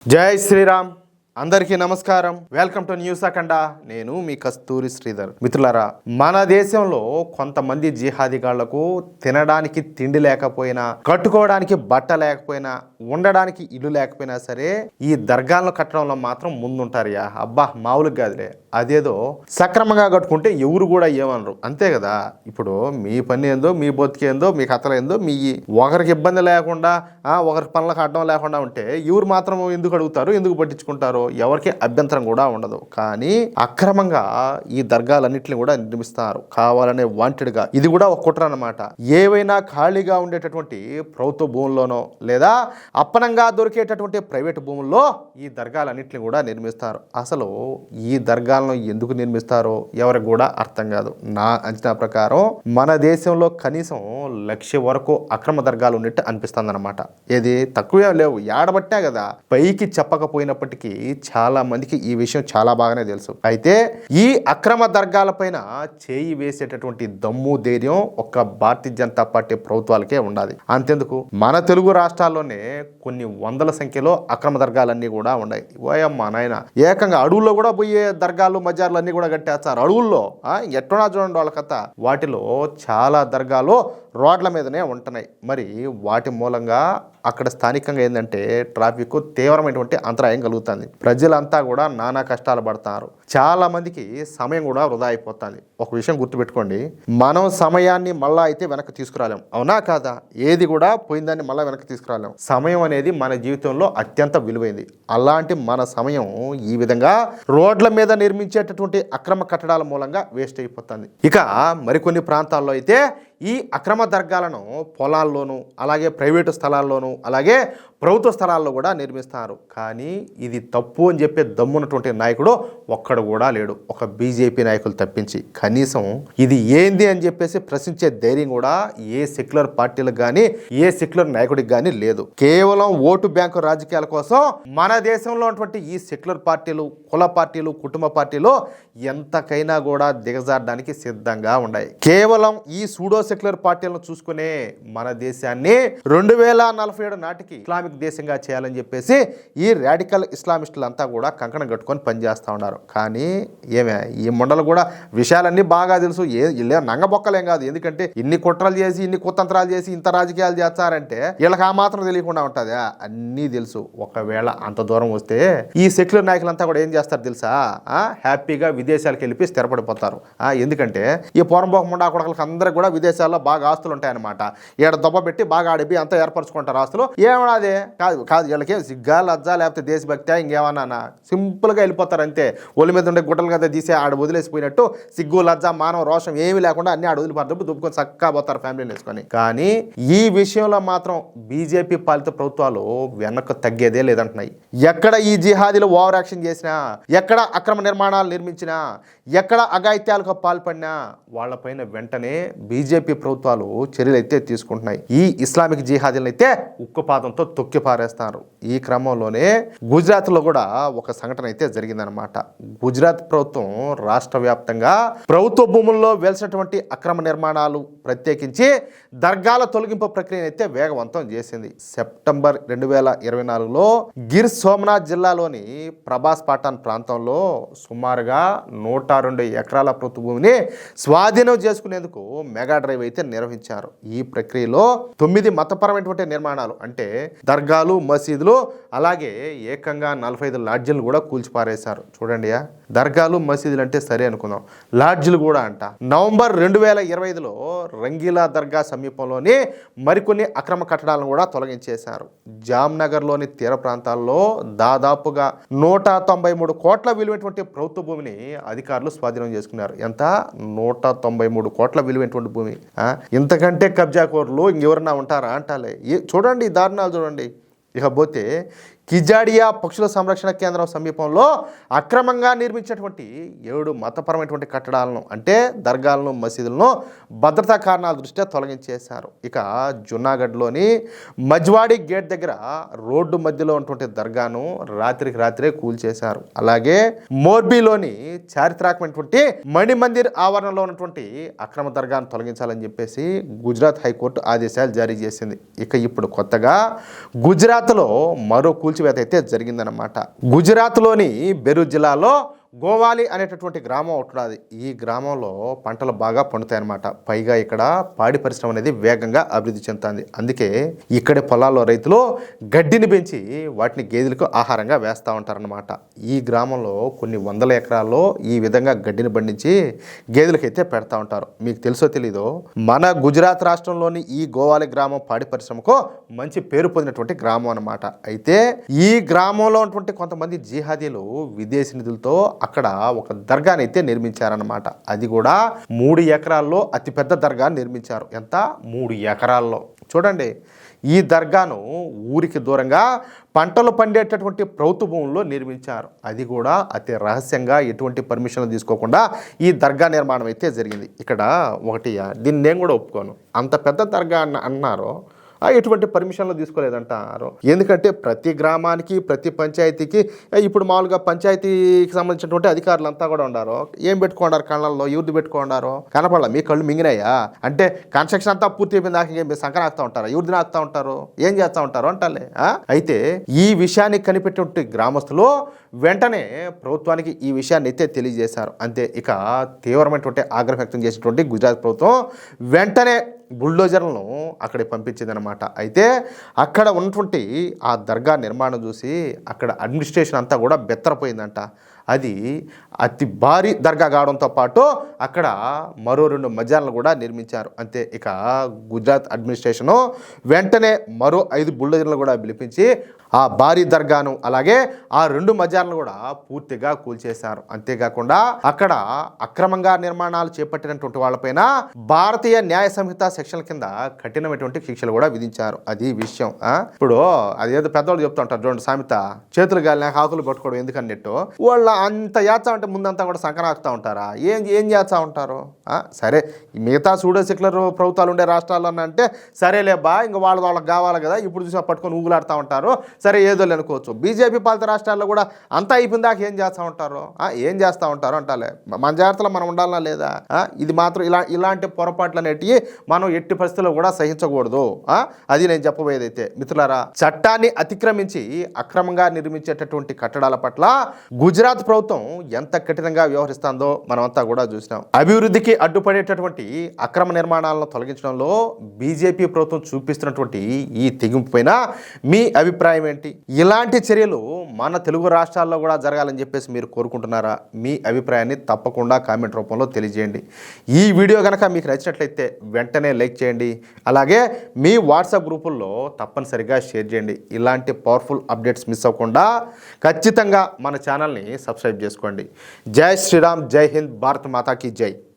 జై శ్రీరామ్. అందరికీ నమస్కారం. వెల్కమ్ టు న్యూస్ అఖండ. నేను మీ కస్తూరి శ్రీధర్. మిత్రులారా, మన దేశంలో కొంతమంది జిహాదీగాళ్లకు తినడానికి తిండి లేకపోయినా, కట్టుకోవడానికి బట్ట లేకపోయినా, ఉండడానికి ఇల్లు లేకపోయినా సరే ఈ దర్గాలను కట్టడంలో మాత్రం ముందుంటారు. అబ్బా, మామూలుగా కాదులే. అదేదో సక్రమంగా కట్టుకుంటే ఎవరు కూడా ఏమనరు, అంతే కదా. ఇప్పుడు మీ పని ఏందో, మీ బతికేందో, మీ కథలు ఏందో, మీ ఒకరికి ఇబ్బంది లేకుండా ఒకరికి పనులకు అడ్డం లేకుండా ఉంటే ఎవరు మాత్రం ఎందుకు అడుగుతారు, ఎందుకు పట్టించుకుంటారు? ఎవరికి అభ్యంతరం కూడా ఉండదు. కానీ అక్రమంగా ఈ దర్గాలన్నింటినీ కూడా నిర్మిస్తారు, కావాలనే వాంటెడ్గా. ఇది కూడా ఒక కుట్ర అన్నమాట. ఏవైనా ఖాళీగా ఉండేటటువంటి ప్రభుత్వ భూముల్లోనో లేదా అప్పనంగా దొరికేటటువంటి ప్రైవేటు భూముల్లో ఈ దర్గాలన్నింటినీ కూడా నిర్మిస్తారు. అసలు ఈ దర్గాలను ఎందుకు నిర్మిస్తారో ఎవరికి కూడా అర్థం కాదు. నా అంచనా ప్రకారం మన దేశంలో కనీసం 1,00,000 వరకు అక్రమ దర్గాలు ఉన్నట్టు అనిపిస్తుంది అనమాట. ఏది తక్కువే లేవు, ఏడబట్టే కదా. పైకి చెప్పకపోయినప్పటికీ చాలా మందికి ఈ విషయం చాలా బాగానే తెలుసు. అయితే ఈ అక్రమ దర్గాల పైన చేయి వేసేటటువంటి దమ్ము, ధైర్యం ఒక్క భారతీయ జనతా పార్టీ ప్రభుత్వాలకే ఉండాలి. అంతెందుకు, మన తెలుగు రాష్ట్రాల్లోనే కొన్ని వందల సంఖ్యలో అక్రమ దర్గాలన్నీ కూడా ఉన్నాయి. ఓయమ్మ నాయన, ఏకంగా అడవుల్లో కూడా పోయే దర్గాలు, మజార్లు అన్నీ కూడా కట్టేస్తారు అడవుల్లో. ఎట్టున్నా చూడండి వాళ్ళ కథ. వాటిలో చాలా దర్గాలు రోడ్ల మీదనే ఉంటున్నాయి. మరి వాటి మూలంగా అక్కడ స్థానికంగా ఏంటంటే ట్రాఫిక్ తీవ్రమైనటువంటి అంతరాయం కలుగుతుంది. ప్రజలంతా కూడా నానా కష్టాలు పడుతున్నారు. చాలా మందికి సమయం కూడా వృధా అయిపోతుంది. ఒక విషయం గుర్తుపెట్టుకోండి, మనం సమయాన్ని మళ్ళా అయితే వెనక్కి తీసుకురాలేం, అవునా కాదా? ఏది కూడా పోయిందాన్ని మళ్ళీ వెనక్కి తీసుకురాలేం. సమయం అనేది మన జీవితంలో అత్యంత విలువైంది. అలాంటి మన సమయం ఈ విధంగా రోడ్ల మీద నిర్మించేటటువంటి అక్రమ కట్టడాల మూలంగా వేస్ట్ అయిపోతుంది. ఇక మరికొన్ని ప్రాంతాల్లో అయితే ఈ అక్రమ దర్గాలను పొలాల్లోనూ, అలాగే ప్రైవేటు స్థలాల్లోనూ, అలాగే ప్రభుత్వ స్థలాల్లో కూడా నిర్మిస్తారు. కానీ ఇది తప్పు అని చెప్పే దమ్మున్నటువంటి నాయకుడు ఒక్కడు కూడా లేడు, ఒక బీజేపీ నాయకులు తప్పించి. కనీసం ఇది ఏంది అని చెప్పేసి ప్రశ్నించే ధైర్యం కూడా ఏ సెక్యులర్ పార్టీలకు కానీ, ఏ సెక్యులర్ నాయకుడికి కానీ లేదు. కేవలం ఓటు బ్యాంకు రాజకీయాల కోసం మన దేశంలో ఉన్నటువంటి ఈ సెక్యులర్ పార్టీలు, కుల పార్టీలు, కుటుంబ పార్టీలు ఎంతకైనా కూడా దిగజారడానికి సిద్ధంగా ఉన్నాయి. కేవలం ఈ సూడో సెక్యులర్ పార్టీలను చూసుకునే మన దేశాన్ని 2047 నాటికి ఇస్లామిక్ దేశంగా చేయాలని చెప్పేసి ఈ రాడికల్ ఇస్లామిస్టులంతా కూడా కంకణం కట్టుకొని పనిచేస్తూ ఉన్నారు. కానీ ఈ మండలు కూడా విషయాలన్నీ బాగా తెలుసు. నంగబొక్కలేం కాదు. ఎందుకంటే ఇన్ని కుట్రలు చేసి, ఇన్ని కుతంత్రాలు చేసి, ఇంత రాజకీయాలు చేస్తారంటే వీళ్ళకి ఆ మాత్రం తెలియకుండా ఉంటుంది. అన్నీ తెలుసు. ఒకవేళ అంత దూరం వస్తే ఈ సెక్యులర్ నాయకులంతా కూడా ఏం చేస్తారు తెలుసా? హ్యాపీగా విదేశాలకు వెళ్ళి స్థిరపడిపోతారు. ఎందుకంటే ఈ పోరంబోక ముండా కొడకలకి అందరికి కూడా విదేశాల్లో బాగా ఆస్తులు ఉంటాయన్నమాట. ఈడ దొబ్బ పెట్టి బాగా ఆడిపి అంతా ఏర్పరచుకుంటారు ఆస్తులు. ఏమన్నది కాదు వీళ్ళకి సిగ్గా, లజ్జా, లేకపోతే దేశభక్తి ఇంకేమన్నా సింపుల్గా వెళ్ళిపోతారు అంతే. ఒళ్ళ మీద ఉండే గుడ్డలు కదా తీసి ఆడ వదిలేసిపోయినట్టు సిగ్గు, లజ్జ, మానవ రోషం ఏమీ లేకుండా అన్ని ఆడ వదిలిపోతారు, దుబ్బుకొని చక్కగా పోతారు ఫ్యామిలీని వేసుకొని. కానీ ఈ విషయంలో మాత్రం బీజేపీ పాలిత ప్రభుత్వాలు వెనక్కు తగ్గేదే లేదంటున్నాయి. ఎక్కడ ఈ జిహాదీలు ఓవర్ యాక్షన్ చేసినా, ఎక్కడ అక్రమ నిర్మాణాలు నిర్మించినా, ఎక్కడ అఘాయిత్యాలకు పాల్పడినా వాళ్ళపైన వెంటనే బీజేపీ ప్రభుత్వాలు చర్యలు అయితే తీసుకుంటున్నాయి. ఈ ఇస్లామిక్ జిహాదీలను అయితే ఉక్కుపాదంతో తొక్కి పారేస్తారు. ఈ క్రమంలోనే గుజరాత్లో కూడా ఒక సంఘటన అయితే జరిగిందనమాట. గుజరాత్ ప్రభుత్వం రాష్ట్ర వ్యాప్తంగా ప్రభుత్వ భూముల్లో వెలిసినటువంటి అక్రమ నిర్మాణాలు, ప్రత్యేకించి దర్గాల తొలగింపు ప్రక్రియను అయితే వేగవంతం చేసింది. సెప్టెంబర్ 2024లో గిర్ సోమనాథ్ జిల్లాలోని ప్రభాస్ పాటాన్ ప్రాంతంలో సుమారుగా 102 ఎకరాల ప్రభుత్వ భూమిని స్వాధీనం చేసుకునేందుకు మెగా డ్రైవ్ అయితే నిర్వహించారు. ఈ ప్రక్రియలో 9 మతపరమైనటువంటి నిర్మాణాలు అంటే దర్గాలు, మసీదులు, అలాగే ఏకంగా 45 లాడ్జీలు కూడా కూల్చిపారేశారు. చూడండి, దర్గాలు, మసీదులు అంటే సరే అనుకుందాం, లాడ్జీలు కూడా అంట. నవంబర్ 2025లో రంగీలా దర్గా సమీపంలోని మరికొన్ని అక్రమ కట్టడాలను కూడా తొలగించేశారు. జామ్నగర్లోని తీర ప్రాంతాల్లో దాదాపుగా 193 కోట్ల విలువైనటువంటి ప్రభుత్వ భూమిని అధికారులు స్వాధీనం చేసుకున్నారు. ఎంత? 193 కోట్ల విలువైనటువంటి భూమి. ఇంతకంటే కబ్జా కోర్లు ఇంకెవరన్నా ఉంటారా అంటాలే. చూడండి దారుణాలు చూడండి. ఇకపోతే కిజాడియా పక్షుల సంరక్షణ కేంద్రం సమీపంలో అక్రమంగా నిర్మించినటువంటి 7 మతపరమైనటువంటి కట్టడాలను అంటే దర్గాలను, మసీదులను భద్రతా కారణాల దృష్ట్యా తొలగించేశారు. ఇక జునాగఢ్లోని మజ్వాడి గేట్ దగ్గర రోడ్డు మధ్యలో ఉన్నటువంటి దర్గాను రాత్రికి రాత్రే కూల్చేశారు. అలాగే మోర్బీలోని చారిత్రాత్మకమైనటువంటి మణిమందిర్ ఆవరణలో ఉన్నటువంటి అక్రమ దర్గాను తొలగించాలని చెప్పేసి గుజరాత్ హైకోర్టు ఆదేశాలు జారీ చేసింది. ఇక ఇప్పుడు కొత్తగా గుజరాత్లో మరో కూల్చి కూల్చివేత అయితే జరిగిందనమాట. గుజరాత్లోని బెరూట్ జిల్లాలో గోవాలి అనేటటువంటి గ్రామం ఉంటున్నది. ఈ గ్రామంలో పంటలు బాగా పండుతాయన్నమాట. పైగా ఇక్కడ పాడి పరిశ్రమ అనేది వేగంగా అభివృద్ధి చెందుతుంది. అందుకే ఇక్కడి పొలాల్లో రైతులు గడ్డిని పెంచి వాటిని గేదెలకు ఆహారంగా వేస్తూ ఉంటారనమాట. ఈ గ్రామంలో కొన్ని వందల ఎకరాల్లో ఈ విధంగా గడ్డిని పండించి గేదెలకైతే పెడతా ఉంటారు. మీకు తెలుసో తెలీదో మన గుజరాత్ రాష్ట్రంలోని ఈ గోవాలి గ్రామం పాడి పరిశ్రమకు మంచి పేరు పొందినటువంటి గ్రామం అనమాట. అయితే ఈ గ్రామంలో ఉన్నటువంటి కొంతమంది జిహాదీలు విదేశీ నిధులతో అక్కడ ఒక దర్గాని అయితే నిర్మించారనమాట. అది కూడా 3 ఎకరాల్లో అతిపెద్ద దర్గా నిర్మించారు. ఎంత? 3 ఎకరాల్లో. చూడండి, ఈ దర్గాను ఊరికి దూరంగా పంటలు పండేటటువంటి ప్రభుత్వ భూముల్లో నిర్మించారు. అది కూడా అతి రహస్యంగా ఎటువంటి పర్మిషన్లు తీసుకోకుండా ఈ దర్గా నిర్మాణం అయితే జరిగింది. ఇక్కడ ఒకటి, దీన్ని నేను కూడా ఒప్పుకోను. అంత పెద్ద దర్గా అన్నారు, ఎటువంటి పర్మిషన్లు తీసుకోలేదంటారు. ఎందుకంటే ప్రతి గ్రామానికి ప్రతి పంచాయతీకి ఇప్పుడు మామూలుగా పంచాయతీకి సంబంధించినటువంటి అధికారులంతా కూడా ఉన్నారు. ఏం పెట్టుకున్నారు కళ్ళల్లో? ఎవరిది పెట్టుకున్నారు? కనపడాల? మీ కళ్ళు మింగినాయా? అంటే కన్స్ట్రక్షన్ అంతా పూర్తి అయిపోయిన దాకా మీరు సంకన ఆగుతూ ఉంటారు, ఎవరిది ఆగుతూ ఉంటారు, ఏం చేస్తూ ఉంటారు అంటాలే. అయితే ఈ విషయాన్ని కనిపెట్టినటువంటి గ్రామస్తులు వెంటనే ప్రభుత్వానికి ఈ విషయాన్ని అయితే తెలియజేశారు. అంతే, ఇక తీవ్రమైనటువంటి ఆగ్రహం వ్యక్తం చేసినటువంటి గుజరాత్ ప్రభుత్వం వెంటనే బుల్డోజర్లను అక్కడికి పంపించిందనమాట. అయితే అక్కడ ఉన్నటువంటి ఆ దర్గా నిర్మాణం చూసి అక్కడ అడ్మినిస్ట్రేషన్ అంతా కూడా బెత్తరపోయిందంట. అది అతి భారీ దర్గా కావడంతో పాటు అక్కడ మరో 2 మజార్లను కూడా నిర్మించారు. అంతే, ఇక గుజరాత్ అడ్మినిస్ట్రేషను వెంటనే మరో 5 బుల్డోజర్లు కూడా పిలిపించి ఆ భారీ దర్గాను అలాగే ఆ 2 మజార్లను కూడా పూర్తిగా కూల్చేశారు. అంతేకాకుండా అక్కడ అక్రమంగా నిర్మాణాలు చేపట్టినటువంటి వాళ్ళపైన భారతీయ న్యాయ సంహిత సెక్షన్ల కింద కఠినమైనటువంటి శిక్షలు కూడా విధించారు. అది విషయం. ఇప్పుడు అదేదో పెద్దవాళ్ళు చెప్తూ ఉంటారు చూడండి సామెత, చేతులు గాలిన ఆకులు పట్టుకోవడం ఎందుకన్నట్టు. వాళ్ళ అంత చేస్తా ఉంటే ముందంతా కూడా సంకరాకుతూ ఉంటారా? ఏం చేస్తూ ఉంటారు? సరే, మిగతా సూడో సెక్యులర్ ప్రభుత్వాలు ఉండే రాష్ట్రాల్లో అంటే సరేలేబా, ఇంక వాళ్ళకి కావాలి కదా, ఇప్పుడు చూసి పట్టుకొని ఊగులాడుతూ ఉంటారు, సరే ఏదో అనుకోవచ్చు. బీజేపీ పాలిత రాష్ట్రాల్లో కూడా అంతా అయిపోయిన దాకా ఏం చేస్తూ ఉంటారు? ఏం చేస్తూ ఉంటారు అంటాలే. మన జాగ్రత్తలో మనం ఉండాలన్నా లేదా? ఇది మాత్రం ఇలాంటి పొరపాట్లు అనేటివి మనం ఎట్టి పరిస్థితుల్లో కూడా సహించకూడదు. అది నేను చెప్పబోయేదైతే. మిత్రులారా, చట్టాన్ని అతిక్రమించి అక్రమంగా నిర్మించేటటువంటి కట్టడాల పట్ల గుజరాత్ ప్రభుత్వం ఎంత కఠినంగా వ్యవహరిస్తుందో మనమంతా కూడా చూసినాం. అభివృద్ధికి అడ్డుపడేటటువంటి అక్రమ నిర్మాణాలను తొలగించడంలో బీజేపీ ప్రభుత్వం చూపిస్తున్నటువంటి ఈ తెగింపు పైన మీ అభిప్రాయం ఏంటి? ఇలాంటి చర్యలు మన తెలుగు రాష్ట్రాల్లో కూడా జరగాలని చెప్పేసి మీరు కోరుకుంటున్నారా? మీ అభిప్రాయాన్ని తప్పకుండా కామెంట్ రూపంలో తెలియజేయండి. ఈ వీడియో కనుక మీకు నచ్చినట్లయితే వెంటనే లైక్ చేయండి. అలాగే మీ వాట్సాప్ గ్రూపుల్లో తప్పనిసరిగా షేర్ చేయండి. ఇలాంటి పవర్ఫుల్ అప్డేట్స్ మిస్ అవ్వకుండా ఖచ్చితంగా మన ఛానల్ని సబ్స్క్రైబ్ చేసుకోండి. జై శ్రీరామ్, జై హింద్, భారత్ మాతాకి జై.